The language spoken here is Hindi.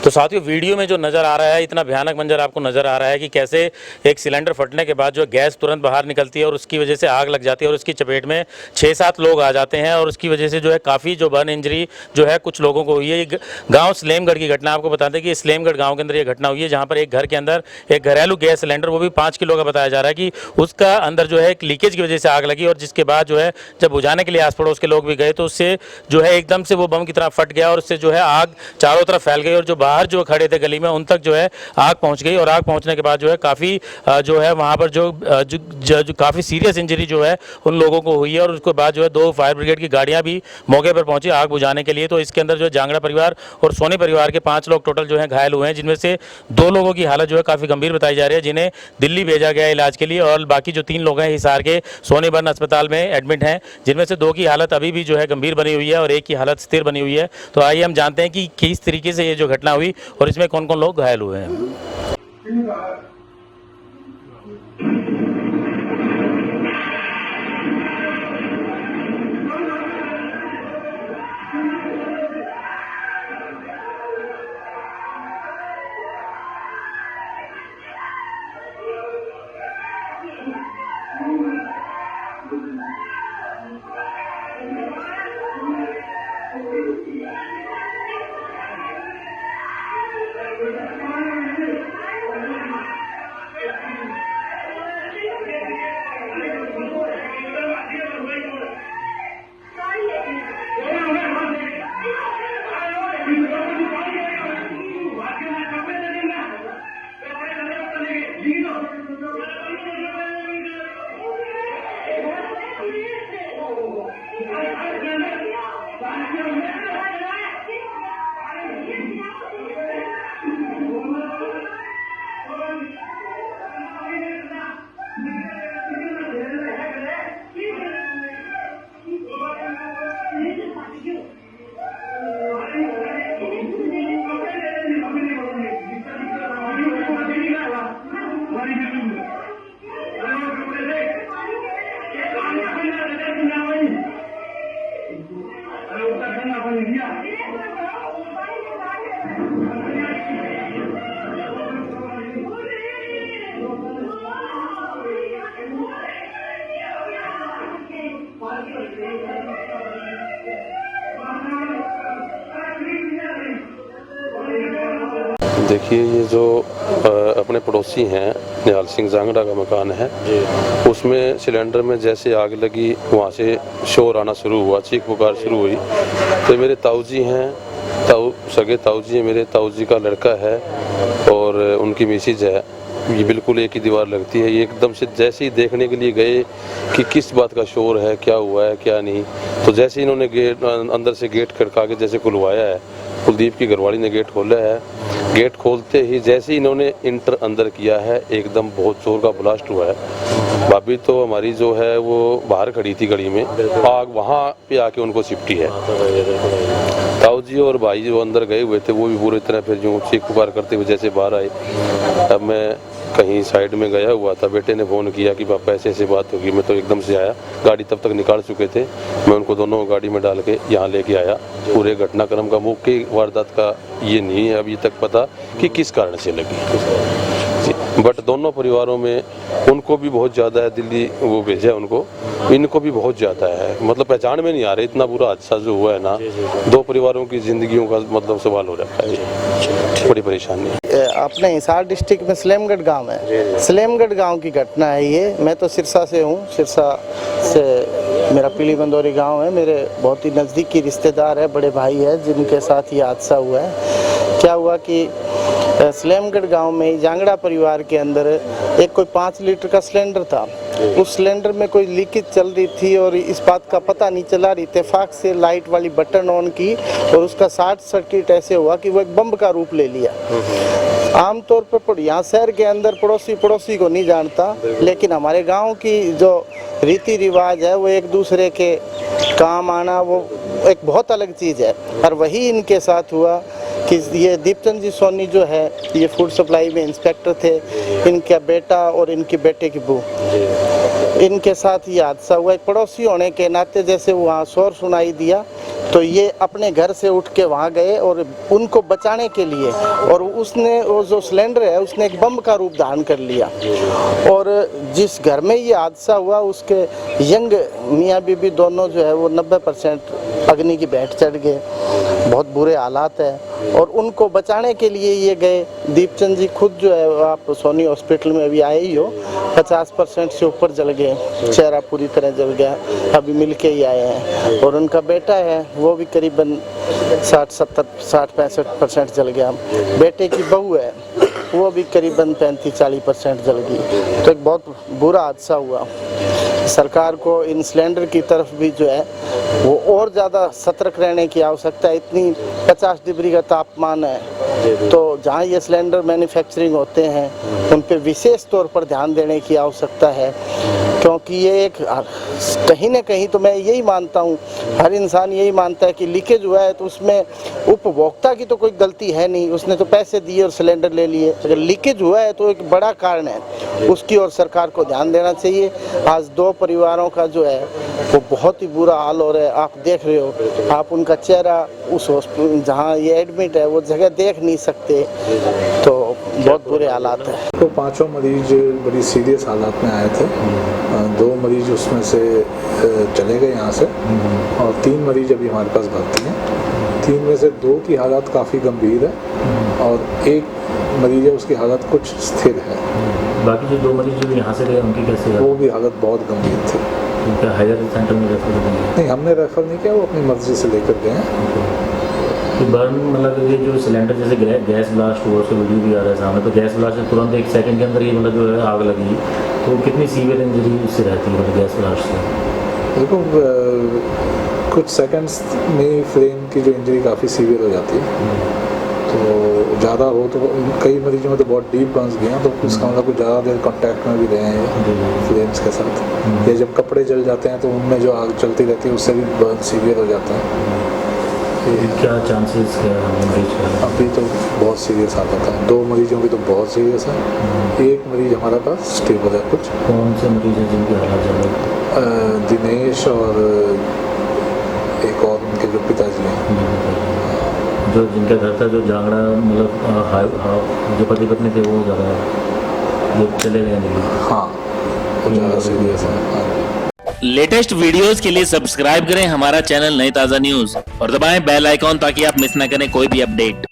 तो साथियों, वीडियो में जो नज़र आ रहा है, इतना भयानक मंजर आपको नज़र आ रहा है कि कैसे एक सिलेंडर फटने के बाद जो गैस तुरंत बाहर निकलती है और उसकी वजह से आग लग जाती है और उसकी चपेट में 6-7 लोग आ जाते हैं और उसकी वजह से जो है काफ़ी जो बर्न इंजरी जो है कुछ लोगों को हुई है। ये गाँव सलेमगढ़ की घटना आपको बता दें कि सलेमगढ़ गाँव के अंदर ये घटना हुई है, जहाँ पर एक घर के अंदर एक घरेलू गैस सिलेंडर, वो भी 5 किलो का बताया जा रहा है कि उसका अंदर जो है एक लीकेज की वजह से आग लगी और जिसके बाद जो है जब बुझाने के लिए आस पड़ोस के लोग भी गए तो उससे जो है एकदम से वो बम की तरह फट गया और उससे जो है आग चारों तरफ फैल गई और जो बाहर जो खड़े थे गली में उन तक जो है आग पहुंच गई और आग पहुंचने के बाद जो है काफ़ी जो है वहां पर जो काफ़ी सीरियस इंजरी जो है उन लोगों को हुई है और उसके बाद जो है 2 फायर ब्रिगेड की गाड़ियां भी मौके पर पहुंची आग बुझाने के लिए। तो इसके अंदर जो है जांगड़ा परिवार और सोनी परिवार के 5 लोग टोटल जो है घायल हुए हैं, जिनमें से 2 लोगों की हालत जो है काफ़ी गंभीर बताई जा रही है, जिन्हें दिल्ली भेजा गया इलाज के लिए और बाकी जो 3 लोग हैं हिसार के सोनी बर्न अस्पताल में एडमिट हैं, जिनमें से 2 की हालत अभी भी जो है गंभीर बनी हुई है और एक की हालत स्थिर बनी हुई है। तो आइए हम जानते हैं कि किस तरीके से ये जो घटना हुई और इसमें कौन कौन लोग घायल हुए हैं। देखिए, ये जो अपने पड़ोसी हैं, निहाल सिंह जांगड़ा का मकान है, उसमें सिलेंडर में जैसे आग लगी वहाँ से शोर आना शुरू हुआ, चीख पुकार शुरू हुई। तो मेरे ताऊ जी हैं, सगे ताऊ जी हैं, मेरे ताऊ जी का लड़का है और उनकी मिसेज है, ये बिल्कुल एक ही दीवार लगती है। ये एकदम से जैसे ही देखने के लिए गए कि किस बात का शोर है, क्या हुआ है क्या नहीं, तो जैसे इन्होंने गेट अंदर से गेट खड़का के जैसे खुलवाया है, कुलदीप की घरवाली ने गेट खोला है, गेट खोलते ही जैसे ही इन्होंने इंटर अंदर किया है, एकदम बहुत जोर का ब्लास्ट हुआ है। भाभी तो हमारी जो है वो बाहर खड़ी थी गली में, आग वहाँ पे आके उनको सिपटी है। ताऊ जी और भाई जो अंदर गए हुए थे वो भी पूरी तरह फिर जो चीख पुकार करते हुए जैसे बाहर आए। अब मैं कहीं साइड में गया हुआ था, बेटे ने फ़ोन किया कि पापा ऐसे ऐसे बात होगी। मैं तो एकदम से आया, गाड़ी तब तक निकाल चुके थे, मैं उनको दोनों गाड़ी में डाल के यहाँ लेके आया। पूरे घटनाक्रम का मुख्य वारदात का ये नहीं है अभी तक पता कि किस कारण से लगी, बट दोनों परिवारों में उनको भी बहुत ज़्यादा है, दिल्ली वो भेजा है उनको, इनको भी बहुत ज़्यादा है, मतलब पहचान में नहीं आ रहे, इतना बुरा हादसा जो हुआ है ना, 2 परिवारों की ज़िंदगियों का मतलब सवाल हो रखा है, बड़ी परेशानी है। अपने हिसार डिस्ट्रिक्ट में सलेमगढ़ गांव है, सलेमगढ़ गांव की घटना है ये। मैं तो सिरसा से हूँ, सिरसा से मेरा पीली बंदौरी गांव है, मेरे बहुत ही नज़दीकी रिश्तेदार है, बड़े भाई है जिनके साथ ये हादसा हुआ है। क्या हुआ कि सलेमगढ़ गांव में जांगड़ा परिवार के अंदर एक कोई 5 लीटर का सिलेंडर था, उस सिलेंडर में कोई लीकेज चल रही थी और इस बात का पता नहीं चला। इत्तेफाक से लाइट वाली बटन ऑन की और उसका शॉर्ट सर्किट ऐसे हुआ कि वो एक बम का रूप ले लिया। आमतौर पर यहाँ शहर के अंदर पड़ोसी को नहीं जानता, लेकिन हमारे गांव की जो रीति रिवाज है वो एक दूसरे के काम आना वो एक बहुत अलग चीज़ है। और वही इनके साथ हुआ कि ये दीपचंद जी सोनी जो है ये फूड सप्लाई में इंस्पेक्टर थे, इनका बेटा और इनके बेटे की बहू इनके साथ ये हादसा हुआ। एक पड़ोसी होने के नाते जैसे वहाँ शोर सुनाई दिया तो ये अपने घर से उठ के वहाँ गए और उनको बचाने के लिए, और उसने वो जो सिलेंडर है उसने एक बम का रूप धारण कर लिया। और जिस घर में ये हादसा हुआ उसके यंग मियाँ बीबी दोनों जो है वो 90% अग्नि की भेंट चढ़ गए। बहुत बुरे हालात है और उनको बचाने के लिए ये गए। दीपचंद जी खुद जो है आप सोनी हॉस्पिटल में अभी आए ही हो, 50% से ऊपर जल गए, चेहरा पूरी तरह जल गया, अभी मिल के ही आए हैं। और उनका बेटा है वो भी करीबन 60-65% जल गया। बेटे की बहू है वो भी करीबन 35-40% जल गई। तो एक बहुत बुरा हादसा हुआ। सरकार को इन सिलेंडर की तरफ भी जो है वो और ज़्यादा सतर्क रहने की आवश्यकता है। इतनी 50 डिग्री का तापमान है तो जहाँ ये सिलेंडर मैन्युफैक्चरिंग होते हैं उन पे विशेष तौर पर ध्यान देने की आवश्यकता है, क्योंकि ये एक कहीं ना कहीं तो मैं यही मानता हूँ, हर इंसान यही मानता है कि लीकेज हुआ है तो उसमें उपभोक्ता की तो कोई गलती है नहीं, उसने तो पैसे दिए और सिलेंडर ले लिए। अगर लीकेज हुआ है तो एक बड़ा कारण है, उसकी ओर सरकार को ध्यान देना चाहिए। आज 2 परिवारों का जो है वो बहुत ही बुरा हाल हो रहा है। आप देख रहे हो, आप उनका चेहरा उस हॉस्पिटल जहाँ ये एडमिट है वो जगह देख नहीं सकते, तो बहुत बुरे हालात है। तो 5 मरीज बड़ी सीरियस हालात में आए थे। 2 मरीज उसमें से चले गए यहाँ से और 3 मरीज अभी हमारे पास भर्ती हैं। 3 में से 2 की हालत काफ़ी गंभीर है और 1 मरीज है उसकी हालत कुछ स्थिर है। बाकी जो 2 मरीज जो यहाँ से गए उनकी कैसे? वो भी हालत बहुत गंभीर थी। उनका हायर सेंटर में रेफर कर देंगे? नहीं, हमने रेफर नहीं किया, वो अपनी मर्जी से लेकर गए हैं। कि बर्न मतलब ये जो सिलेंडर जैसे गैस ब्लास्ट हुआ उसका वीडियो भी आ रहा है सामने, तो गैस ब्लास्ट से तुरंत 1 सेकंड के अंदर ये मतलब जो है आग लगी, तो कितनी सीवियर इंजरी इससे रहती है मतलब गैस ब्लास्ट से? देखो कुछ सेकंड्स में फ्लेम की जो इंजरी काफ़ी सीवियर हो जाती है, तो ज़्यादा हो तो कई मरीजों में तो बहुत डीप बर्न्स गए हैं, तो इसका मतलब कुछ ज़्यादा देर कांटेक्ट में भी रहे हैं फ्लेम्स के साथ। या जब कपड़े जल जाते हैं तो उनमें जो आग चलती रहती है उससे भी बर्न सीवियर हो जाता है। क्या चांसेस है मरीज का? अभी तो बहुत सीरियस हालत है, 2 मरीजों की तो बहुत सीरियस है। 1 मरीज हमारे पास स्टेबल है। कुछ कौन से मरीज हैं जिनकी हालत ज़्यादा? दिनेश और एक और उनके जो पिताजी हैं, जो जिनका घर था जो जांगड़ा मतलब जो पति पत्नी थे वो ज़्यादा जो चले गए नहीं? हाँ, वो ज़्यादा सीरियस है। लेटेस्ट वीडियोस के लिए सब्सक्राइब करें हमारा चैनल नई ताज़ा न्यूज़ और दबाएं बेल आइकॉन ताकि आप मिस ना करें कोई भी अपडेट।